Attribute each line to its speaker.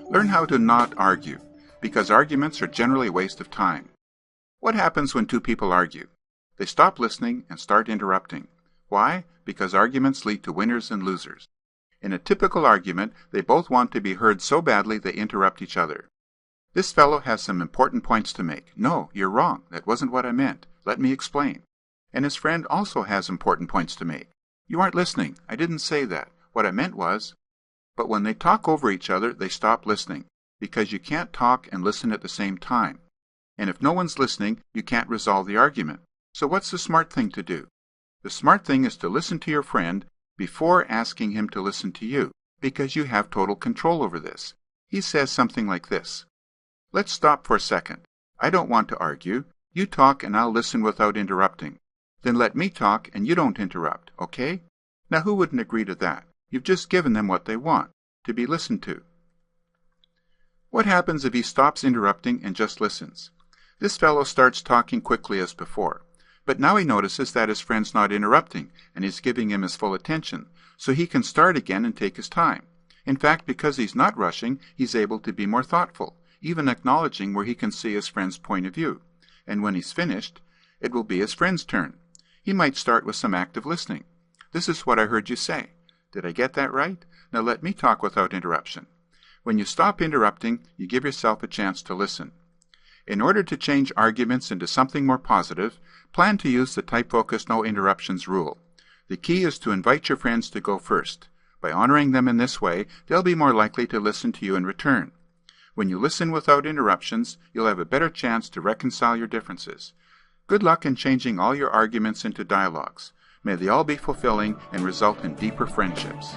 Speaker 1: Learn how to not argue, because arguments are generally a waste of time. What happens when two people argue? They stop listening and start interrupting. Why? Because arguments lead to winners and losers. In a typical argument, they both want to be heard so badly they interrupt each other. This fellow has some important points to make. No, you're wrong. That wasn't what I meant. Let me explain. And his friend also has important points to make. You aren't listening. I didn't say that. What I meant was... But when they talk over each other, they stop listening, because you can't talk and listen at the same time. And if no one's listening, you can't resolve the argument. So what's the smart thing to do? The smart thing is to listen to your friend before asking him to listen to you, because you have total control over this. He says something like this. Let's stop for a second. I don't want to argue. You talk and I'll listen without interrupting. Then let me talk and you don't interrupt, okay? Now who wouldn't agree to that? You've just given them what they want, to be listened to. What happens if he stops interrupting and just listens? This fellow starts talking quickly as before, but now he notices that his friend's not interrupting and he's giving him his full attention, so he can start again and take his time. In fact, because he's not rushing, he's able to be more thoughtful, even acknowledging where he can see his friend's point of view. And when he's finished, it will be his friend's turn. He might start with some active listening. This is what I heard you say. Did I get that right? Now let me talk without interruption. When you stop interrupting, you give yourself a chance to listen. In order to change arguments into something more positive, plan to use the TypeFocus No Interruptions rule. The key is to invite your friends to go first. By honoring them in this way, they'll be more likely to listen to you in return. When you listen without interruptions, you'll have a better chance to reconcile your differences. Good luck in changing all your arguments into dialogues. May they all be fulfilling and result in deeper friendships.